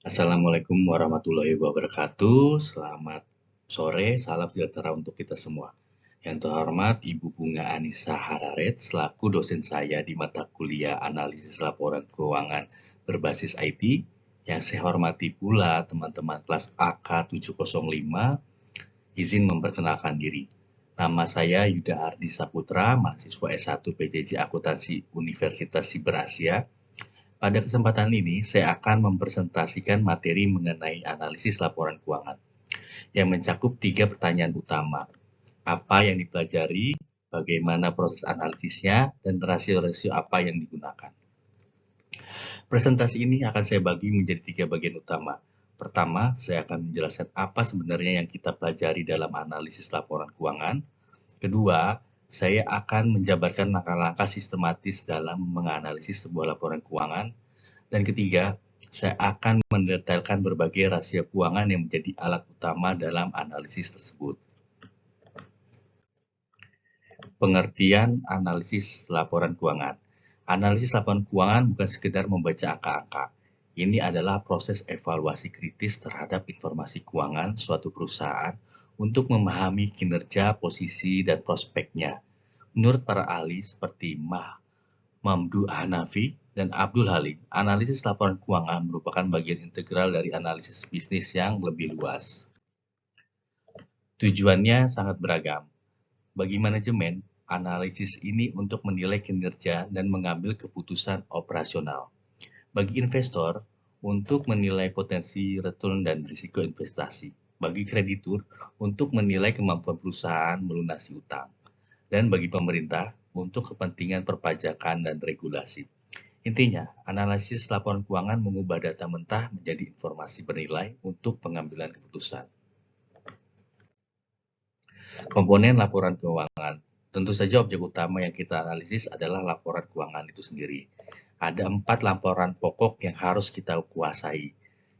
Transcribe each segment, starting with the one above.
Assalamualaikum warahmatullahi wabarakatuh. Selamat sore, salam sejahtera untuk kita semua. Yang terhormat Ibu Bunga Anissa Hararet selaku dosen saya di mata kuliah Analisis Laporan Keuangan berbasis IT. Yang saya hormati pula teman-teman kelas AK705, izin memperkenalkan diri. Nama saya Yuda Ardi Saputra, mahasiswa S1 PJJ Akuntansi Universitas Siber Asia. Pada kesempatan ini, saya akan mempresentasikan materi mengenai analisis laporan keuangan yang mencakup 3 pertanyaan utama. Apa yang dipelajari, bagaimana proses analisisnya, dan rasio-rasio apa yang digunakan. Presentasi ini akan saya bagi menjadi 3 bagian utama. Pertama, saya akan menjelaskan apa sebenarnya yang kita pelajari dalam analisis laporan keuangan. Kedua, saya akan menjabarkan langkah-langkah sistematis dalam menganalisis sebuah laporan keuangan. Dan ketiga, saya akan mendetailkan berbagai rasio keuangan yang menjadi alat utama dalam analisis tersebut. Pengertian analisis laporan keuangan. Analisis laporan keuangan bukan sekedar membaca angka-angka. Ini adalah proses evaluasi kritis terhadap informasi keuangan suatu perusahaan untuk memahami kinerja, posisi, dan prospeknya. Menurut para ahli seperti Mamdu Hanafi dan Abdul Halim, analisis laporan keuangan merupakan bagian integral dari analisis bisnis yang lebih luas. Tujuannya sangat beragam. Bagi manajemen, analisis ini untuk menilai kinerja dan mengambil keputusan operasional. Bagi investor, untuk menilai potensi return dan risiko investasi. Bagi kreditur, untuk menilai kemampuan perusahaan melunasi utang. Dan bagi pemerintah, untuk kepentingan perpajakan dan regulasi. Intinya, analisis laporan keuangan mengubah data mentah menjadi informasi bernilai untuk pengambilan keputusan. Komponen laporan keuangan. Tentu saja objek utama yang kita analisis adalah laporan keuangan itu sendiri. Ada 4 laporan pokok yang harus kita kuasai.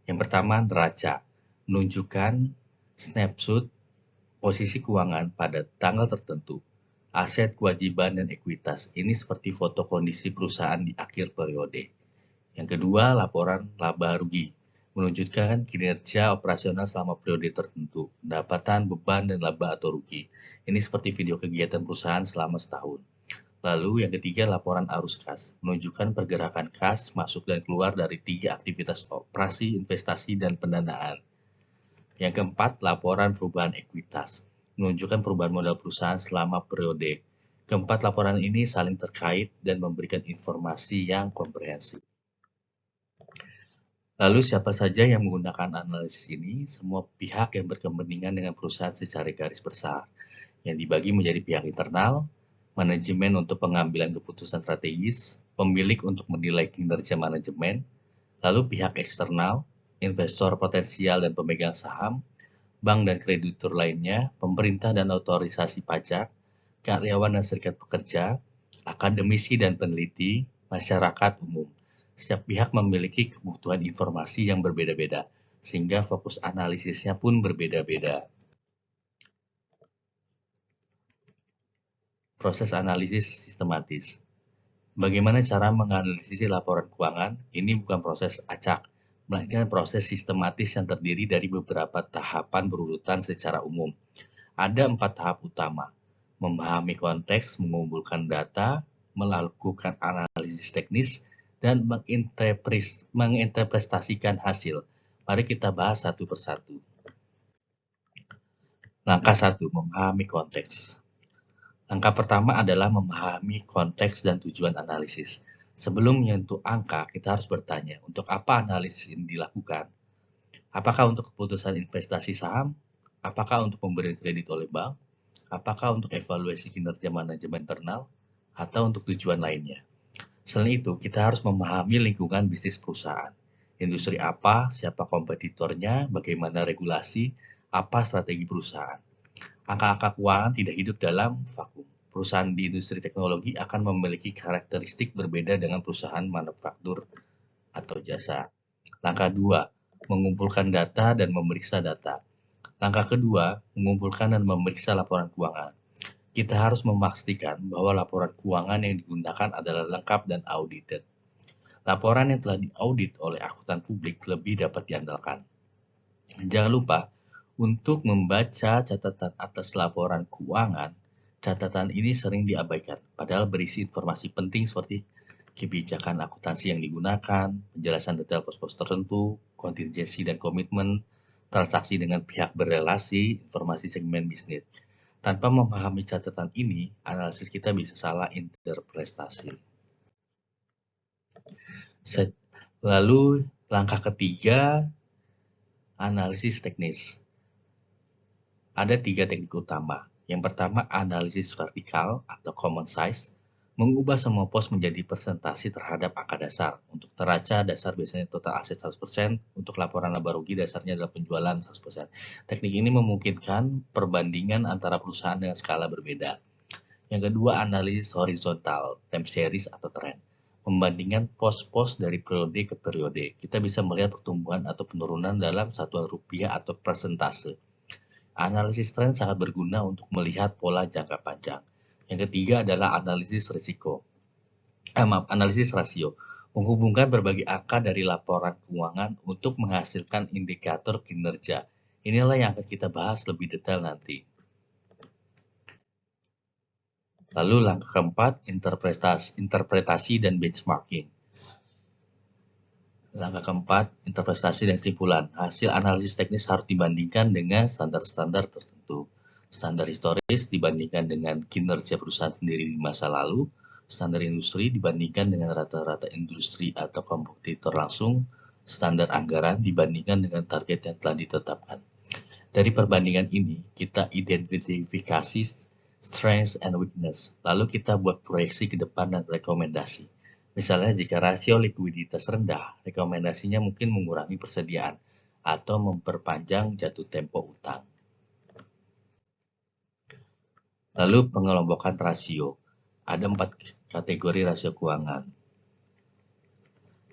Yang pertama, neraca. Menunjukkan snapshot posisi keuangan pada tanggal tertentu. Aset, kewajiban, dan ekuitas. Ini seperti foto kondisi perusahaan di akhir periode. Yang kedua, laporan laba rugi. Menunjukkan kinerja operasional selama periode tertentu, pendapatan, beban, dan laba atau rugi. Ini seperti video kegiatan perusahaan selama setahun. Lalu yang ketiga, laporan arus kas. Menunjukkan pergerakan kas masuk dan keluar dari 3 aktivitas operasi, investasi, dan pendanaan. Yang keempat, laporan perubahan ekuitas. Menunjukkan perubahan modal perusahaan selama periode. Keempat laporan ini saling terkait dan memberikan informasi yang komprehensif. Lalu siapa saja yang menggunakan analisis ini? Semua pihak yang berkepentingan dengan perusahaan secara garis besar, yang dibagi menjadi pihak internal, manajemen untuk pengambilan keputusan strategis, pemilik untuk menilai kinerja manajemen, lalu pihak eksternal, investor potensial dan pemegang saham, bank dan kreditur lainnya, pemerintah dan otorisasi pajak, karyawan dan serikat pekerja, akademisi dan peneliti, masyarakat umum. Setiap pihak memiliki kebutuhan informasi yang berbeda-beda, sehingga fokus analisisnya pun berbeda-beda. Proses analisis sistematis. Bagaimana cara menganalisis laporan keuangan? Ini bukan proses acak, melainkan proses sistematis yang terdiri dari beberapa tahapan berurutan secara umum. Ada 4 tahap utama: memahami konteks, mengumpulkan data, melakukan analisis teknis, dan menginterpretasikan hasil. Mari kita bahas satu persatu. Langkah 1, memahami konteks. Langkah pertama adalah memahami konteks dan tujuan analisis. Sebelum menyentuh angka, kita harus bertanya, untuk apa analisis ini dilakukan? Apakah untuk keputusan investasi saham? Apakah untuk pemberian kredit oleh bank? Apakah untuk evaluasi kinerja manajemen internal? Atau untuk tujuan lainnya? Selain itu, kita harus memahami lingkungan bisnis perusahaan. Industri apa, siapa kompetitornya, bagaimana regulasi, apa strategi perusahaan. Angka-angka keuangan tidak hidup dalam vakum. Perusahaan di industri teknologi akan memiliki karakteristik berbeda dengan perusahaan manufaktur atau jasa. Langkah 2, mengumpulkan data dan memeriksa data. Langkah kedua, mengumpulkan dan memeriksa laporan keuangan. Kita harus memastikan bahwa laporan keuangan yang digunakan adalah lengkap dan audited. Laporan yang telah diaudit oleh akuntan publik lebih dapat diandalkan. Jangan lupa untuk membaca catatan atas laporan keuangan. Catatan ini sering diabaikan, padahal berisi informasi penting seperti kebijakan akuntansi yang digunakan, penjelasan detail pos-pos tertentu, kontingensi dan komitmen, transaksi dengan pihak berrelasi, informasi segmen bisnis. Tanpa memahami catatan ini, analisis kita bisa salah interpretasi. Lalu langkah ketiga, analisis teknis. Ada 3 teknik utama. Yang pertama, analisis vertikal atau common size, mengubah semua pos menjadi presentasi terhadap angka dasar. Untuk neraca dasar biasanya total aset 100%, untuk laporan laba rugi dasarnya adalah penjualan 100%. Teknik ini memungkinkan perbandingan antara perusahaan dengan skala berbeda. Yang kedua, analisis horizontal, time series atau tren. Membandingkan pos-pos dari periode ke periode. Kita bisa melihat pertumbuhan atau penurunan dalam satuan rupiah atau persentase. Analisis tren sangat berguna untuk melihat pola jangka panjang. Yang ketiga adalah analisis analisis rasio. Menghubungkan berbagai angka dari laporan keuangan untuk menghasilkan indikator kinerja. Inilah yang akan kita bahas lebih detail nanti. Lalu langkah keempat, interpretasi dan benchmarking. Langkah keempat, interpretasi dan kesimpulan. Hasil analisis teknis harus dibandingkan dengan standar-standar tertentu. Standar historis dibandingkan dengan kinerja perusahaan sendiri di masa lalu. Standar industri dibandingkan dengan rata-rata industri atau kompetitor langsung. Standar anggaran dibandingkan dengan target yang telah ditetapkan. Dari perbandingan ini, kita identifikasi strength and weakness. Lalu kita buat proyeksi ke depan dan rekomendasi. Misalnya jika rasio likuiditas rendah, rekomendasinya mungkin mengurangi persediaan atau memperpanjang jatuh tempo utang. Lalu pengelompokan rasio. Ada 4 kategori rasio keuangan.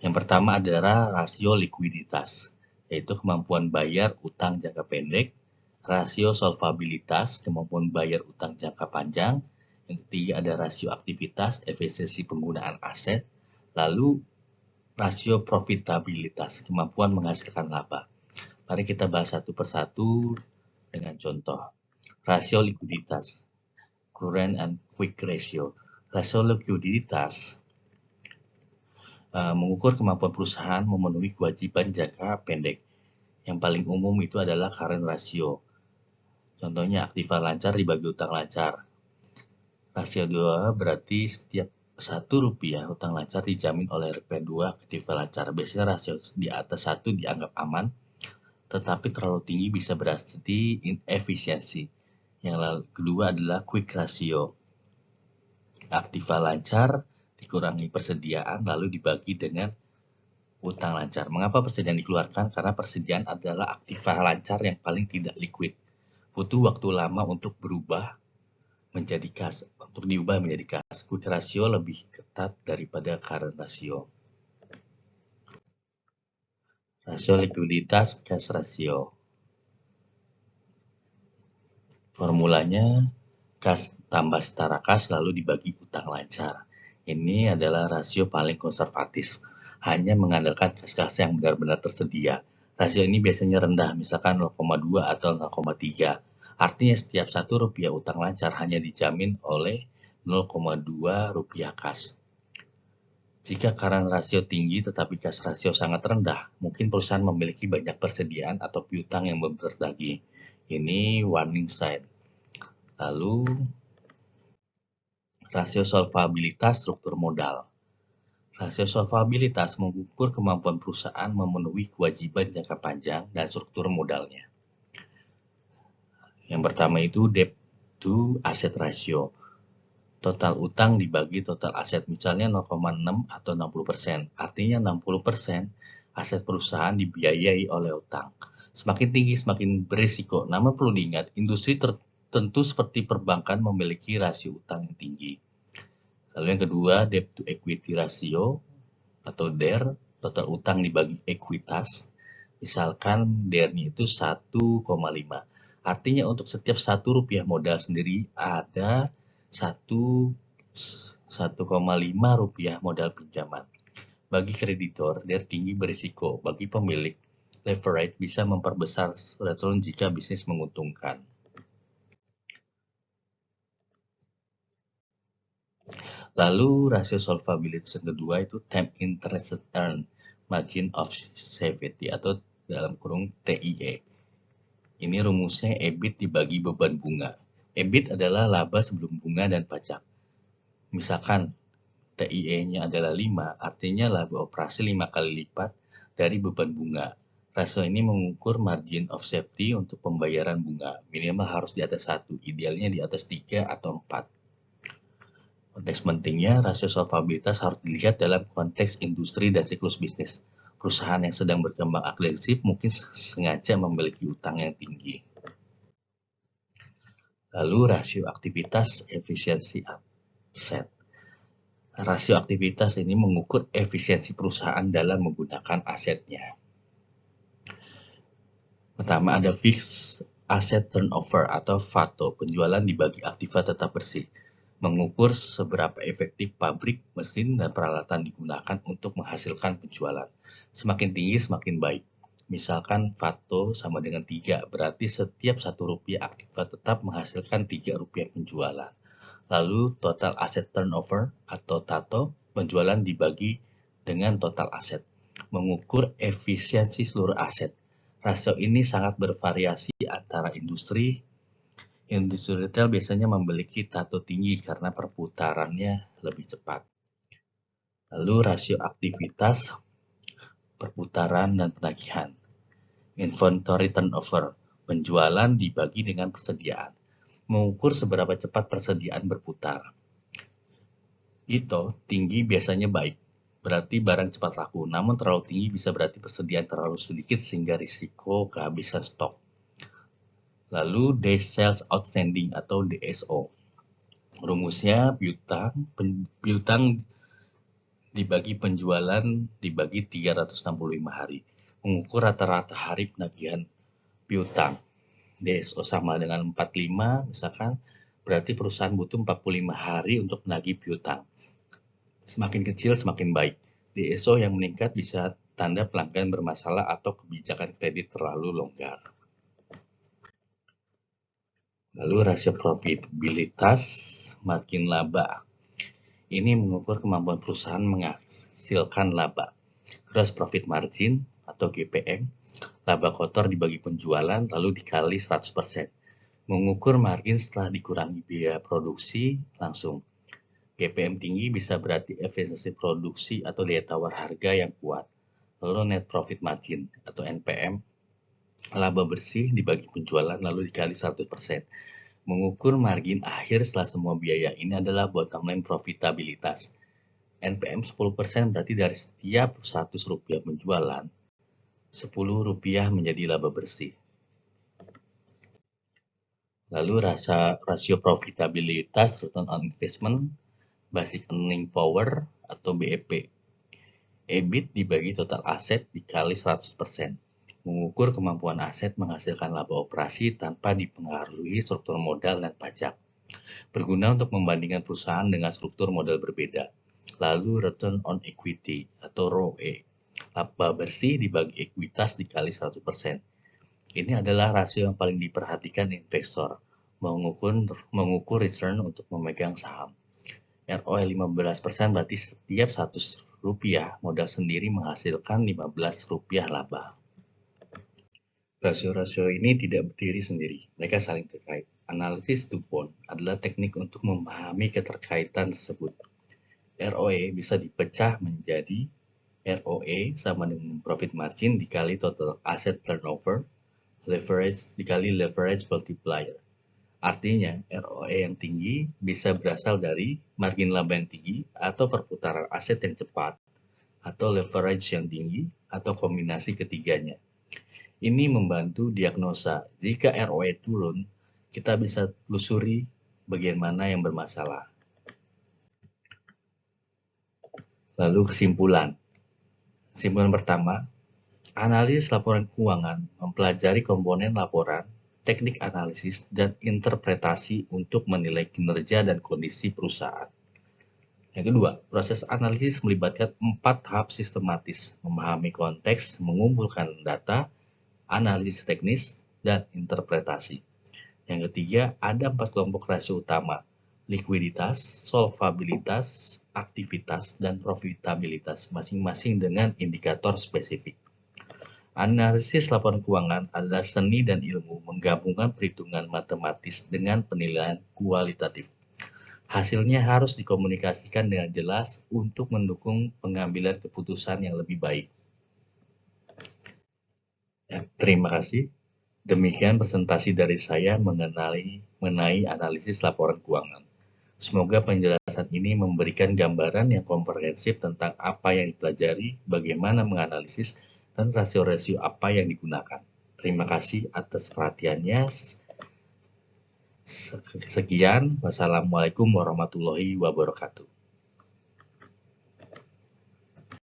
Yang pertama adalah rasio likuiditas, yaitu kemampuan bayar utang jangka pendek. Rasio solvabilitas, kemampuan bayar utang jangka panjang. Yang ketiga ada rasio aktivitas, efisiensi penggunaan aset. Lalu rasio profitabilitas, kemampuan menghasilkan laba. Mari kita bahas satu persatu dengan contoh. Rasio likuiditas, current and quick ratio. Rasio likuiditas mengukur kemampuan perusahaan memenuhi kewajiban jangka pendek. Yang paling umum itu adalah current ratio. Contohnya aktiva lancar dibagi utang lancar. Rasio 2 berarti setiap 1 rupiah utang lancar dijamin oleh RP2 aktiva lancar. Biasanya rasio di atas 1 dianggap aman, tetapi terlalu tinggi bisa berarti inefisiensi. Yang kedua adalah quick ratio. Aktiva lancar dikurangi persediaan lalu dibagi dengan utang lancar. Mengapa persediaan dikeluarkan? Karena persediaan adalah aktiva lancar yang paling tidak liquid. Butuh waktu lama untuk berubah menjadi kas, untuk diubah menjadi kas. Quick ratio lebih ketat daripada current ratio. Rasio likuiditas cash ratio. Formulanya kas tambah setara kas lalu dibagi utang lancar. Ini adalah rasio paling konservatif, hanya mengandalkan kas-kas yang benar-benar tersedia. Rasio ini biasanya rendah, misalkan 0,2 atau 0,3. Artinya setiap 1 rupiah utang lancar hanya dijamin oleh 0,2 rupiah kas. Jika current rasio tinggi tetapi kas rasio sangat rendah, mungkin perusahaan memiliki banyak persediaan atau piutang yang belum tertagih. Ini warning sign. Lalu rasio solvabilitas struktur modal. Rasio solvabilitas mengukur kemampuan perusahaan memenuhi kewajiban jangka panjang dan struktur modalnya. Yang pertama itu debt to asset ratio. Total utang dibagi total aset, misalnya 0,6 atau 60%. Artinya 60% aset perusahaan dibiayai oleh utang. Semakin tinggi semakin berisiko. Namun perlu diingat, industri tertentu seperti perbankan memiliki rasio utang yang tinggi. Lalu yang kedua, debt to equity ratio atau DER, total utang dibagi ekuitas. Misalkan DER-nya itu 1,5. Artinya untuk setiap 1 rupiah modal sendiri ada 1,5 rupiah modal pinjaman. Bagi kreditor, dia tinggi berisiko. Bagi pemilik, leverage bisa memperbesar return jika bisnis menguntungkan. Lalu rasio solvability yang kedua itu time interest earn, margin of safety atau dalam kurung TIE. Ini rumusnya EBIT dibagi beban bunga. EBIT adalah laba sebelum bunga dan pajak. Misalkan TIE-nya adalah 5, artinya laba operasi 5 kali lipat dari beban bunga. Rasio ini mengukur margin of safety untuk pembayaran bunga. Minimal harus di atas 1, idealnya di atas 3 atau 4. Konteks pentingnya, rasio solvabilitas harus dilihat dalam konteks industri dan siklus bisnis. Perusahaan yang sedang berkembang agresif mungkin sengaja memiliki utang yang tinggi. Lalu rasio aktivitas efisiensi aset. Rasio aktivitas ini mengukur efisiensi perusahaan dalam menggunakan asetnya. Pertama ada fixed asset turnover atau FATO, penjualan dibagi aktiva tetap bersih. Mengukur seberapa efektif pabrik, mesin, dan peralatan digunakan untuk menghasilkan penjualan. Semakin tinggi semakin baik. Misalkan FATO sama dengan 3, berarti setiap 1 rupiah aktiva tetap menghasilkan 3 rupiah penjualan. Lalu total asset turnover atau TATO, penjualan dibagi dengan total aset. Mengukur efisiensi seluruh aset. Rasio ini sangat bervariasi antara industri. Industri retail biasanya memiliki TATO tinggi karena perputarannya lebih cepat. Lalu rasio aktivitas, perputaran, dan penagihan. Inventory turnover, penjualan dibagi dengan persediaan. Mengukur seberapa cepat persediaan berputar. Itu tinggi biasanya baik, berarti barang cepat laku. Namun terlalu tinggi bisa berarti persediaan terlalu sedikit sehingga risiko kehabisan stok. Lalu Days Sales Outstanding atau DSO. Rumusnya piutang dibagi penjualan dibagi 365 hari. Mengukur rata-rata hari penagihan piutang. DSO sama dengan 45 misalkan, berarti perusahaan butuh 45 hari untuk menagih piutang. Semakin kecil semakin baik. DSO yang meningkat bisa tanda pelanggan bermasalah atau kebijakan kredit terlalu longgar. Lalu rasio profitabilitas, margin laba. Ini mengukur kemampuan perusahaan menghasilkan laba. Gross profit margin atau GPM, laba kotor dibagi penjualan lalu dikali 100%. Mengukur margin setelah dikurangi biaya produksi langsung. GPM tinggi bisa berarti efisiensi produksi atau daya tawar harga yang kuat. Lalu net profit margin atau NPM, laba bersih dibagi penjualan lalu dikali 100%. Mengukur margin akhir setelah semua biaya. Ini adalah bottom line profitabilitas. NPM 10% berarti dari setiap 100 rupiah penjualan, 10 rupiah menjadi laba bersih. Lalu rasio profitabilitas, return on investment, basic earning power atau BEP. EBIT dibagi total aset dikali 100%. Mengukur kemampuan aset menghasilkan laba operasi tanpa dipengaruhi struktur modal dan pajak. Berguna untuk membandingkan perusahaan dengan struktur modal berbeda. Lalu return on equity atau ROE. Laba bersih dibagi ekuitas dikali 100%. Ini adalah rasio yang paling diperhatikan investor. Mengukur return untuk memegang saham. ROE 15% berarti setiap 100 rupiah modal sendiri menghasilkan 15 rupiah laba. Rasio-rasio ini tidak berdiri sendiri, mereka saling terkait. Analisis DuPont adalah teknik untuk memahami keterkaitan tersebut. ROE bisa dipecah menjadi ROE sama dengan profit margin dikali total asset turnover, leverage dikali leverage multiplier. Artinya, ROE yang tinggi bisa berasal dari margin laba yang tinggi atau perputaran aset yang cepat, atau leverage yang tinggi, atau kombinasi ketiganya. Ini membantu diagnosa. Jika ROE turun, kita bisa telusuri bagian mana yang bermasalah. Lalu kesimpulan. Kesimpulan pertama, analisis laporan keuangan mempelajari komponen laporan, teknik analisis, dan interpretasi untuk menilai kinerja dan kondisi perusahaan. Yang kedua, proses analisis melibatkan 4 tahap sistematis, memahami konteks, mengumpulkan data, analisis teknis, dan interpretasi. Yang ketiga, ada 4 kelompok rasio utama, likuiditas, solvabilitas, aktivitas, dan profitabilitas, masing-masing dengan indikator spesifik. Analisis laporan keuangan adalah seni dan ilmu menggabungkan perhitungan matematis dengan penilaian kualitatif. Hasilnya harus dikomunikasikan dengan jelas untuk mendukung pengambilan keputusan yang lebih baik. Ya, terima kasih. Demikian presentasi dari saya mengenai analisis laporan keuangan. Semoga penjelasan ini memberikan gambaran yang komprehensif tentang apa yang dipelajari, bagaimana menganalisis, dan rasio-rasio apa yang digunakan. Terima kasih atas perhatiannya. Sekian, wassalamualaikum warahmatullahi wabarakatuh.